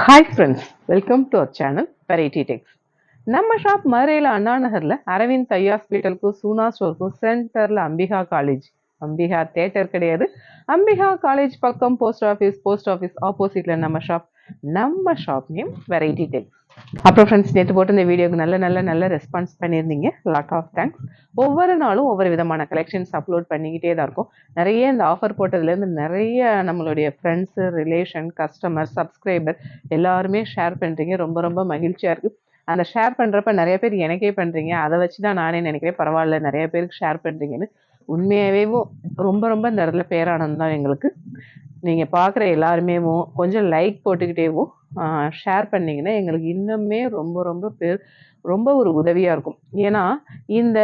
Hi friends, welcome to our channel Variety Techs. நம்ம shop மதுரையில் அண்ணா நகர்ல அரவிந்த் ஐ ஹாஸ்பிட்டலுக்கும் சூனா ஸ்டோருக்கும் சென்டர்ல அம்பிகா காலேஜ், அம்பிகா தியேட்டர் கிடையாது, அம்பிகா காலேஜ் பக்கம் போஸ்ட் ஆஃபீஸ் ஆப்போசிட்ல நம்ம ஷாப் நேம் வெரைட்டி டெக்ஸ். அப்புறம் ஃப்ரெண்ட்ஸ், நேற்று போட்டு இந்த வீடியோக்கு நல்ல ரெஸ்பான்ஸ் பண்ணியிருந்தீங்க. Lot of thanks. ஒவ்வொரு நாளும் ஒவ்வொரு விதமான கலெக்ஷன்ஸ் அப்லோட் பண்ணிக்கிட்டே தான் இருக்கும். நிறைய இந்த ஆஃபர் போட்டதுலேருந்து நிறைய நம்மளுடைய ஃப்ரெண்ட்ஸு, ரிலேஷன், கஸ்டமர், சப்ஸ்கிரைபர் எல்லாருமே ஷேர் பண்ணுறீங்க. ரொம்ப மகிழ்ச்சியாக இருக்குது. அந்த ஷேர் பண்ணுறப்ப நிறைய பேர் எனக்கே பண்ணுறீங்க. அதை வச்சு தான் நானே நினைக்கிறேன், பரவாயில்ல நிறைய பேருக்கு ஷேர் பண்ணுறீங்கன்னு. உண்மையாகவே ரொம்ப இந்த இடத்துல பேரானந்தம் தான் எங்களுக்கு. நீங்கள் பார்க்குற எல்லாருமே கொஞ்சம் லைக் போட்டுக்கிட்டேவும் ஷேர் பண்ணிங்கன்னா எங்களுக்கு இன்னுமே ரொம்ப ஒரு உதவியாக இருக்கும். ஏன்னா இந்த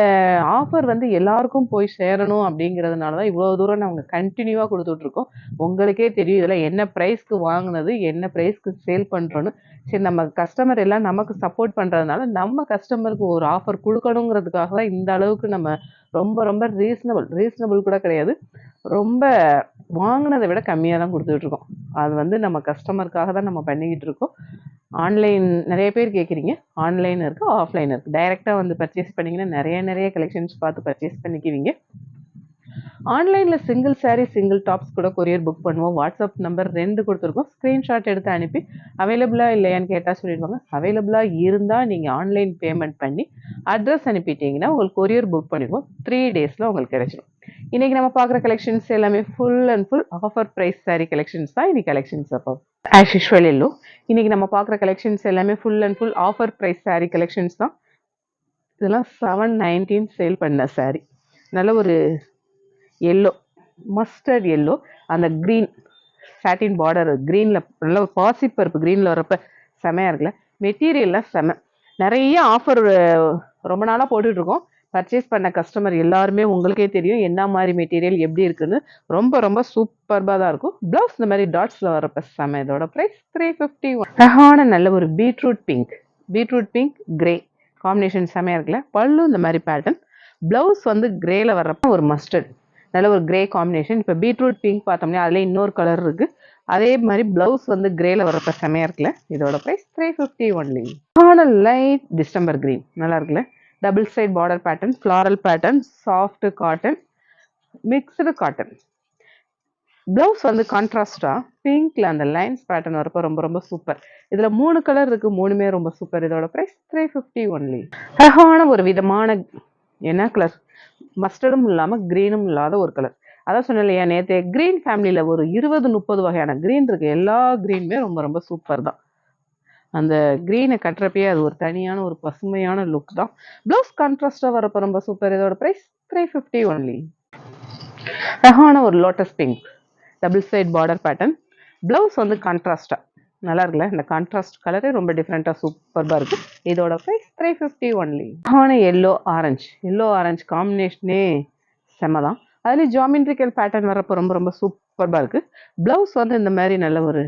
ஆஃபர் வந்து எல்லாருக்கும் போய் சேரணும் அப்படிங்கிறதுனால தான் இவ்வளோ தூரம் நாங்கள் கண்டினியூவாக கொடுத்துட்ருக்கோம். உங்களுக்கே தெரியும் இதில் என்ன ப்ரைஸ்க்கு வாங்கினது, என்ன ப்ரைஸ்க்கு சேல் பண்ணுறோன்னு. சரி, நம்ம கஸ்டமர் எல்லாம் நமக்கு சப்போர்ட் பண்ணுறதுனால நம்ம கஸ்டமருக்கு ஒரு ஆஃபர் கொடுக்கணுங்கிறதுக்காக தான் இந்த அளவுக்கு நம்ம ரொம்ப ரீசனபிள் கூட கிடையாது, ரொம்ப வாங்கினதை விட கம்மியாக தான் கொடுத்துட்ருக்கோம். அது வந்து நம்ம கஸ்டமருக்காக தான் நம்ம பண்ணிக்கிட்டு இருக்கோம். ஆன்லைன் நிறைய பேர் கேட்குறீங்க, ஆன்லைன் இருக்குது, ஆஃப்லைன் இருக்குது. டைரெக்டாக வந்து பர்ச்சேஸ் பண்ணிங்கன்னா நிறைய கலெக்ஷன்ஸ் பார்த்து பர்ச்சேஸ் பண்ணிக்குவீங்க. ஆன்லைனில் சிங்கிள் சாரீ, சிங்கிள் டாப்ஸ் கூட கொரியர் புக் பண்ணுவோம். வாட்ஸ்அப் நம்பர் 2 கொடுத்துருக்கோம். ஸ்க்ரீன்ஷாட் எடுத்து அனுப்பி அவைலபிளாக இல்லையான்னு கேட்டால் சொல்லிடுவாங்க. அவைலபிளாக இருந்தால் நீங்கள் ஆன்லைன் பேமெண்ட் பண்ணி அட்ரஸ் அனுப்பிட்டீங்கன்னா உங்களுக்கு கொரியர் புக் பண்ணிடுவோம். 3 டேஸில் உங்களுக்கு கிடைச்சிடும். இன்றைக்கி நம்ம பார்க்குற கலெக்ஷன்ஸ் எல்லாமே full offer price sari collections தான். இன்றைக்கி கலெக்ஷன்ஸ் அப்போ ஆஸ் யூஷுவல் எல்லோ. இன்றைக்கி நம்ம பார்க்குற கலெக்ஷன்ஸ் எல்லாமே full offer price sari collections தான். இதெல்லாம் 719 சேல் பண்ண சாரீ. நல்ல ஒரு எல்லோ, மஸ்டர்ட் எல்லோ, அந்த க்ரீன் சாட்டின் பார்டர் க்ரீனில் நல்ல ஒரு பாசிப்பருப்பு க்ரீனில் வரப்போ செமையாக இருக்குல்ல. மெட்டீரியல்லாம் செம. நிறைய ஆஃபர் ரொம்ப நாளாக போட்டுட்ருக்கோம். பர்ச்சேஸ் பண்ண கஸ்டமர் எல்லாருமே உங்களுக்கே தெரியும் என்ன மாதிரி மெட்டீரியல் எப்படி இருக்குன்னு. ரொம்ப சூப்பர்பாக தான் இருக்கும். ப்ளவுஸ் இந்த மாதிரி டாட்ஸில் வரப்போ செம. இதோட ப்ரைஸ் 351. அழகான நல்ல ஒரு பீட்ரூட் பிங்க் கிரே காம்பினேஷன் செமையாக இருக்குல்ல. பல்லு இந்த மாதிரி பேட்டர்ன். ப்ளவுஸ் வந்து கிரேல வர்றப்ப ஒரு மஸ்டர்ட் நல்ல ஒரு கிரே காம்பினேஷன். இப்போ பீட்ரூட் பிங்க் பார்த்தோம்னா அதில் இன்னொரு கலர் இருக்குது. அதே மாதிரி ப்ளவுஸ் வந்து கிரேல வரப்ப செமையாக இருக்குல்ல. இதோட price 350 only. Light December green நல்லா இருக்குல்ல. Double side border pattern, floral pattern, soft cotton, mixed cotton. Blouse வந்து கான்ட்ராஸ்டாக பிங்க்ல அந்த லைன்ஸ் பேட்டர்ன் வரப்போ ரொம்ப சூப்பர். இதில் 3 கலர் இருக்குது, 3மே ரொம்ப சூப்பர். இதோட ப்ரைஸ் 350 ஒன்லி. அழகான ஒரு விதமான என்ன கலர், மஸ்டர்டும் இல்லாமல் க்ரீனும் இல்லாத ஒரு கலர். அதான் சொன்னேன் இல்லையா, நேற்று க்ரீன் ஃபேமிலியில் ஒரு 20-30 வகையான க்ரீன் இருக்குது. எல்லா க்ரீனுமே ரொம்ப சூப்பர் தான். அந்த க்ரீனை கட்டுறப்பயே அது ஒரு தனியான ஒரு பசுமையான லுக் தான். ப்ளவுஸ் கான்ட்ராஸ்டாக வரப்போ ரொம்ப சூப்பர். இதோட ப்ரைஸ் 350 ஒன்லி. அழகான ஒரு lotus pink double side border pattern. Blouse வந்து கான்ட்ராஸ்டாக நல்லா இருக்குல்ல. இந்த கான்ட்ராஸ்ட் கலரே ரொம்ப டிஃப்ரெண்ட்டாக சூப்பராக இருக்குது. இதோட ப்ரைஸ் 350 ஒன்லி. எல்லோ ஆரஞ்சு காம்பினேஷனே செம்ம தான். அதுலேயும் ஜாமெண்ட்ரிக்கல் பேட்டர்ன் வரப்போ ரொம்ப சூப்பராக இருக்குது. ப்ளவுஸ் வந்து இந்த மாதிரி நல்ல ஒரு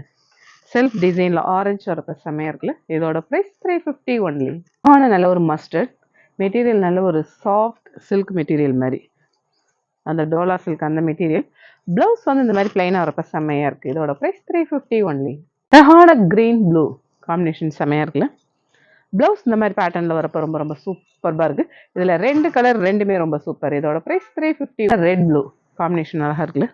செல்ஃப் டிசைனில் ஆரஞ்சு வரப்போ செம்மையாக இருக்குல்ல. இதோட ப்ரைஸ் 350 ஒன்லி. நல்ல ஒரு மஸ்டர்ட் மெட்டீரியல், நல்ல ஒரு சாஃப்ட் சில்க் மெட்டீரியல் மாதிரி, அந்த டோலா சில்க் அந்த மெட்டீரியல். ப்ளவுஸ் வந்து இந்த மாதிரி பிளைனாக வரப்போ செம்மையாக இருக்குது. இதோட ப்ரைஸ் 350 ஒன்லி. அழகான க்ரீன் ப்ளூ காம்பினேஷன் செம்மையாக இருக்குல்ல. ப்ளவுஸ் இந்த மாதிரி பேட்டர்னில் வரப்போ ரொம்ப சூப்பராக இருக்குது. இதில் 2 கலர் ரெண்டுமே ரொம்ப சூப்பர். இதோட ப்ரைஸ் 350. ரெட் ப்ளூ காம்பினேஷன் அழகாக இருக்குல்ல.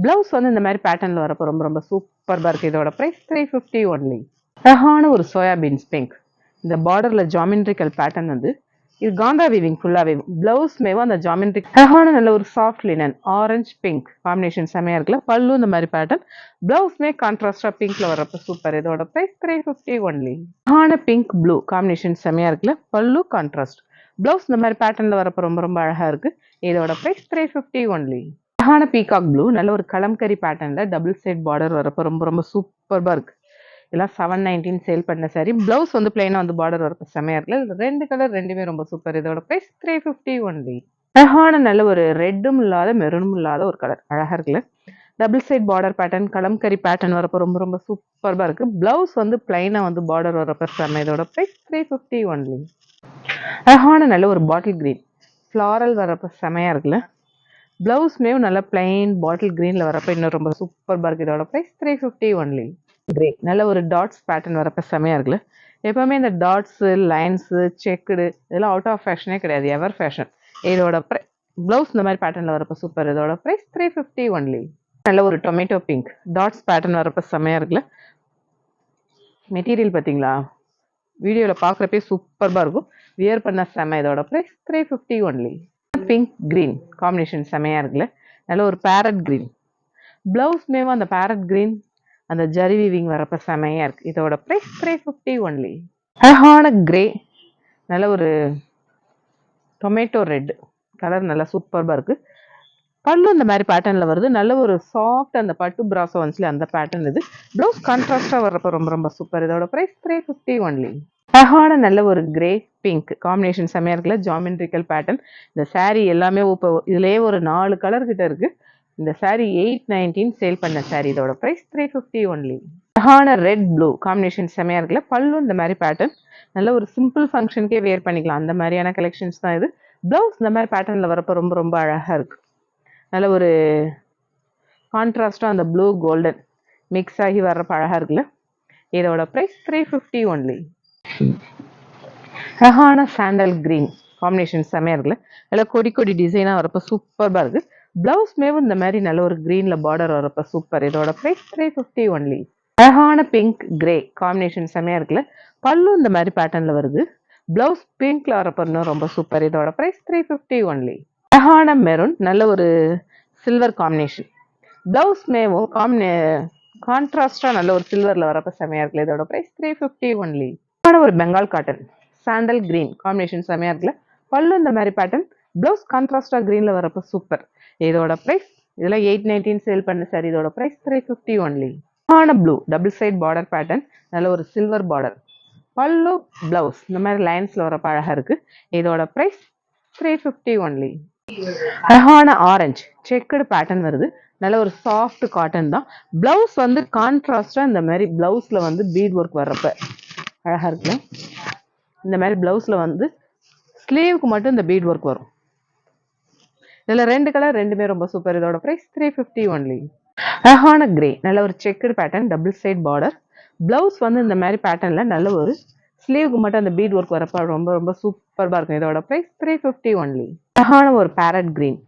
ப்ளவுஸ் வந்து இந்த மாதிரி பேட்டர்னில் வரப்போ ரொம்ப சூப்பராக இருக்குது. இதோட ப்ரைஸ் 350 ஒன்லி. அழகான ஒரு சோயாபீன்ஸ் பிங்க். இந்த பார்டரில் ஜாமெண்ட்ரிக்கல் பேட்டர்ன் வந்து இது காந்தா வீவிங் ஃபுல்லாகவே. ப்ளவுஸ் மேவும் அந்த ஜாமெண்ட்ரிக் அழகான நல்ல ஒரு soft linen orange pink combination செமையாக இருக்குல்ல. பல்லு இந்த மாதிரி பேட்டர்ன். ப்ளவுஸ்மே கான்ட்ராஸ்டாக பிங்க்ல வரப்போ சூப்பர். இதோட ப்ரைஸ் 350 ஒன்லி. அழகான பிங்க் ப்ளூ காம்பினேஷன் செமையாக இருக்குல்ல. பல்லு கான்ட்ராஸ்ட். ப்ளவுஸ் இந்த மாதிரி பேட்டர்னில் வரப்போ ரொம்ப அழகாக இருக்குது. இதோட ப்ரைஸ் 350 ஒன்லி. அழகான பீகாக் ப்ளூ நல்ல ஒரு கலம்கரி பேட்டர்னில் டபுள் சைட் பார்டர் வரப்போ ரொம்ப சூப்பராக இருக்குது. இதெல்லாம் 719 சேல் பண்ண சாரி. ப்ளவுஸ் வந்து பிளைனாக வந்து பார்டர் வரப்போ செமையாக இருக்குல்ல. இது 2 கலர் ரெண்டுமே ரொம்ப சூப்பர். இதோட ப்ரைஸ் 350 ஒன்லி. அழகான நல்ல ஒரு ரெட்டும் இல்லாத மெரூனும் இல்லாத ஒரு கலர் அழகாக இருக்குல்ல. Double side border pattern, kalamkari pattern வரப்போ ரொம்ப சூப்பராக இருக்குது. ப்ளவுஸ் வந்து பிளைனாக வந்து பார்டர் வரப்போ செம்ம. இதோட ப்ரைஸ் 350 ஒன்லி. அழகான நல்ல ஒரு பாட்டில் க்ரீன் ஃப்ளாரல் வரப்போ செமையாக இருக்குல்ல. ப்ளவுஸ்மே நல்ல பிளைன் பாட்டில் க்ரீனில் வரப்போ இன்னும் ரொம்ப சூப்பராக இருக்குது. இதோட ப்ரைஸ் 350 ஒன்லி. கிரே நல்ல ஒரு டாட்ஸ் பேட்டர்ன் வரப்ப செமையாக இருக்குல்ல. எப்போவுமே இந்த டாட்ஸு லைன்ஸு செக்குடு இதெல்லாம் அவுட் ஆஃப் ஃபேஷனே கிடையாது, எவர் ஃபேஷன். இதோட ப்ளவுஸ் இந்த மாதிரி பேட்டர்னில் வரப்போ சூப்பர். இதோட ப்ரைஸ் 350 ஒன்லி. நல்ல ஒரு டொமேட்டோ பிங்க் டாட்ஸ் பேட்டர்ன் வரப்போ செமையாக இருக்குல்ல. மெட்டீரியல் பார்த்தீங்களா, வீடியோவில் பார்க்குறப்பே சூப்பராக இருக்கும், வியர் பண்ண செம்ம. இதோட price 350 only. Pink green combination செமையாக இருக்குல்ல. நல்ல ஒரு பேரட் க்ரீன் ப்ளவுஸ்மேவும் அந்த பேரட் க்ரீன் அந்த ஜரி வீவிங் வரப்போ செமையாக இருக்குது. இதோட ப்ரைஸ் 350 ஒன்லி. அழகான கிரே நல்ல ஒரு டொமேட்டோ ரெட் கலர் நல்லா சூப்பராக இருக்குது. பல்லு இந்த மாதிரி பேட்டர்னில் வருது. நல்ல ஒரு சாஃப்ட் அந்த பட்டு பிராசோ வந்துச்சுல அந்த பேட்டர்ன் இது. ப்ளவுஸ் கான்ட்ராஸ்டாக வர்றப்போ ரொம்ப ரொம்ப சூப்பர். இதோட ப்ரைஸ் 350 ஒன்லி. அழகான நல்ல ஒரு கிரே பிங்க் காம்பினேஷன் செமையாக இருக்குல்ல. Geometrical pattern. இந்த சாரீ எல்லாமே இப்போ இதுலேயே ஒரு 4 கலர் கிட்ட இருக்குது. இந்த சாரீ 819 சேல் பண்ண சாரீ. இதோட ப்ரைஸ் 350 ஒன்லி. அழகான ரெட் ப்ளூ காம்பினேஷன் செமையாக இருக்குல்ல. பல்லு இந்த மாதிரி பேட்டர்ன் நல்ல ஒரு சிம்பிள் ஃபங்க்ஷனுக்கே வேர் பண்ணிக்கலாம் அந்த மாதிரியான கலெக்ஷன்ஸ் தான் இது. ப்ளவுஸ் இந்த மாதிரி பேட்டர்னில் வரப்போ ரொம்ப ரொம்ப அழகாக இருக்குது. நல்ல ஒரு கான்ட்ராஸ்டாக அந்த ப்ளூ கோல்டன் மிக்ஸ் ஆகி வர்றப்ப அழகாக இருக்குல்ல. இதோட ப்ரைஸ் 350 ஒன்லி. அழகான சாண்டல் கிரீன் காம்பினேஷன் செமையாக இருக்குல்ல. நல்ல கொடி கொடி டிசைனாக வரப்போ சூப்பராக இருக்குது. ப்ளவுஸ் மேவும் இந்த மாதிரி நல்ல ஒரு க்ரீனில் பார்டர் வரப்போ சூப்பர். இதோட ப்ரைஸ் 350 ஒன்லி. அழகான பிங்க் கிரே காம்பினேஷன் செமையாக இருக்குல்ல. பல்லு இந்த மாதிரி பேட்டர்னில் வருது. ப்ளவுஸ் பிங்க்ல வரப்போ இன்னும் ரொம்ப சூப்பர். இதோட ப்ரைஸ் 350 ஒன்லி. அழகான மெரூன் நல்ல ஒரு சில்வர் காம்பினேஷன் ப்ளவுஸ் மேவும் கான்ட்ராஸ்டாக நல்ல ஒரு சில்வரில் வரப்போ செமையாக இருக்குல்ல. இதோட ப்ரைஸ் 350 ஒன்லி. அழகான ஒரு Bengal cotton sandal green combination செமையாக இருக்குல்ல. பல்லு இந்த மாதிரி பேட்டர்ன் ப்ளவுஸ் கான்ட்ராஸ்டாக க்ரீனில் வரப்போ சூப்பர். இதோட ப்ரைஸ் இதெல்லாம் 819 சேல் பண்ண சார். இதோட ப்ரைஸ் 350 ஒன்லி. அழகான blue double side border pattern நல்ல ஒரு சில்வர் பார்டர். பல்லு ப்ளவுஸ் இந்த மாதிரி லைன்ஸில் வரப்போ அழகாக இருக்குது. இதோட ப்ரைஸ் 350 ஒன்லி. அழகான ஆரஞ்சு செக்குடு பேட்டர்ன் வருது. நல்ல ஒரு சாஃப்ட் காட்டன் தான். ப்ளவுஸ் வந்து கான்ட்ராஸ்டாக இந்த மாதிரி ப்ளவுஸில் வந்து பீட் ஒர்க் வர்றப்ப அழகாக இருக்குல்ல. இந்த மாதிரி ப்ளவுஸில் வந்து ஸ்லீவுக்கு மட்டும் இந்த பீட் ஒர்க் வரும். இதில் 2 கலர் ரெண்டுமே ரொம்ப சூப்பர். இதோட ப்ரைஸ் 350 ஒன்லி. அழகான கிரே நல்ல ஒரு checked pattern double side border. Blouse வந்து இந்த மாதிரி பேட்டர்னில் நல்ல ஒரு ஸ்லீவுக்கு மட்டும் அந்த பீட் ஒர்க் வரப்போ ரொம்ப ரொம்ப சூப்பராக இருக்கும். இதோட ப்ரைஸ் 350 ஒன்லி. அழகான ஒரு பேரட் கிரீன்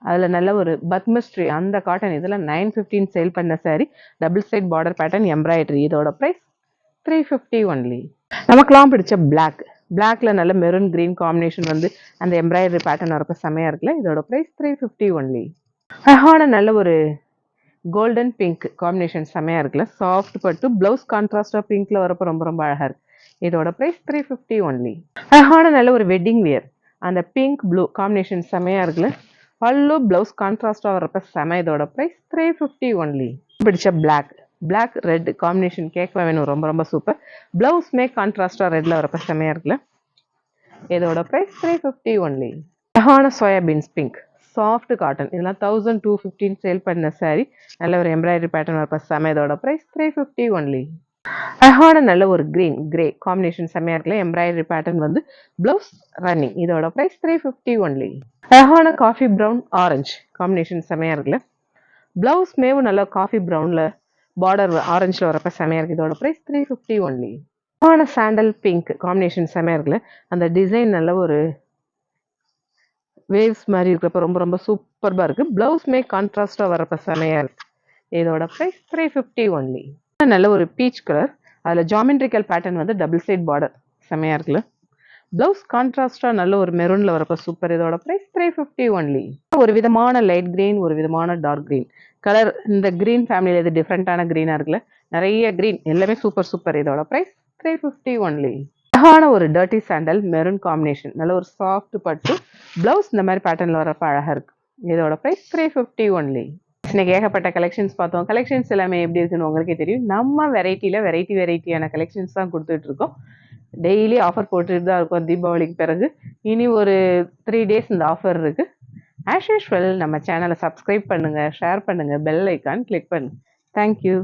அதில் நல்ல ஒரு பத்மஸ்ரீ அந்த காட்டன் இதில் 915 சேல் பண்ண sari. Double side border pattern embroidery. இதோட ப்ரைஸ் 350 ஒன்லி. நமக்குலாம் பிடிச்ச பிளாக்ல நல்ல மெரூன் கிரீன் காம்பினேஷன் வந்து அந்த எம்ப்ராய்டரி பேட்டர்ன் வரப்போ செமையாக இருக்குல்ல. இதோட ப்ரைஸ் 350 ஒன்லி. அழகான நல்ல ஒரு கோல்டன் பிங்க் காம்பினேஷன் செமையாக இருக்குல்ல. சாஃப்ட் பட்டு ப்ளவுஸ் கான்ட்ராஸ்டாக பிங்க்ல வரப்போ ரொம்ப ரொம்ப அழகாக இருக்கு. இதோட ப்ரைஸ் 350 ஒன்லி. அழகான நல்ல ஒரு வெட்டிங் வியர் அந்த பிங்க் ப்ளூ காம்பினேஷன் செமையாக இருக்குல்ல. பல்லு ப்ளவுஸ் கான்ட்ராஸ்டாக வரப்போ செம. இதோட ப்ரைஸ் 350 ஒன்லி. பிடிச்ச பிளாக் ரெட் காம்பினேஷன் கேட்கவே வேணும், ரொம்ப ரொம்ப சூப்பர். ப்ளவுஸ்மே கான்ட்ராஸ்டாக ரெட்டில் வரப்போ செமையாக இருக்குல்ல. இதோட ப்ரைஸ் 350 ஒன்லி. அழகான சோயாபீன்ஸ் பிங்க் சாஃப்ட் காட்டன் இதெல்லாம் 1215 சேல் பண்ண சாரி. நல்ல ஒரு எம்ப்ராய்டரி பேட்டர்ன் வரப்போ செம. இதோட ப்ரைஸ் 350 ஒன்லி. அழகான நல்ல ஒரு கிரே காம்பினேஷன் செமையாக இருக்குல்ல. எம்ப்ராய்டரி பேட்டர்ன் வந்து ப்ளவுஸ் ரன்னிங். இதோட ப்ரைஸ் 350 ஒன்லி. அழகான காஃபி ப்ரௌன் ஆரஞ்சு காம்பினேஷன் செமையாக இருக்குல்ல. ப்ளவுஸ் மேவும் நல்லா காஃபி ப்ரௌனில் பார்டர் ஆரஞ்சில் வரப்போ செமையாக இருக்குது. இதோட ப்ரைஸ் 350 ஒன்லி. அழகான சாண்டல் பிங்க் காம்பினேஷன் செமையாக இருக்குல்ல. அந்த டிசைன் நல்ல ஒரு வேவ்ஸ் மாதிரி இருக்கிறப்ப ரொம்ப ரொம்ப சூப்பராக இருக்குது. ப்ளவுஸ்மே கான்ட்ராஸ்டாக வரப்போ செமையாக இருக்குது. இதோட ப்ரைஸ் 350 ஒன்லி. நல்ல ஒரு பீச் கலர் அதில் ஜாமெட்ரிக்கல் பேட்டர்ன் வந்து டபுள் சைட் பார்டர் செமையாக இருக்குல்ல. ப்ளவுஸ் கான்ட்ராஸ்டாக நல்ல ஒரு மெரூனில் வரப்போ சூப்பர். இதோட ப்ரைஸ் 350 ஒன்லி. ஒரு விதமான லைட் கிரீன் ஒரு விதமான டார்க் கிரீன் கலர். இந்த கிரீன் ஃபேமிலியில் இது டிஃப்ரெண்ட்டான க்ரீனாக இருக்குல்ல. நிறைய க்ரீன் எல்லாமே சூப்பர் சூப்பர். இதோட ப்ரைஸ் 350 ஒன்லி. அழகான ஒரு டர்ட்டி சாண்டல் மெரூன் காம்பினேஷன் நல்ல ஒரு சாஃப்ட் பட்டு ப்ளவுஸ் இந்த மாதிரி பேட்டர்னில் வரப்போ அழகாக இருக்குது. இதோட ப்ரைஸ் 350 ஒன்லி. இன்னைக்கு ஏகப்பட்ட கலெக்ஷன்ஸ் பார்த்தோம். கலெக்ஷன்ஸ் எல்லாமே எப்படி இருக்குன்னு உங்களுக்கே தெரியும். நம்ம வெரைட்டியான கலெக்ஷன்ஸ் தான் கொடுத்துட்டு இருக்கோம். டெய்லி ஆஃபர் போட்டுட்டு தான் இருக்கும். தீபாவளிக்கு பிறகு இனி ஒரு 3 டேஸ் இந்த ஆஃபர் இருக்குது. ஆஸ் யூஷுவல் நம்ம சேனலை சப்ஸ்கிரைப் பண்ணுங்கள், ஷேர் பண்ணுங்கள், பெல் ஐக்கான் கிளிக் பண்ணுங்கள். தேங்க்யூ.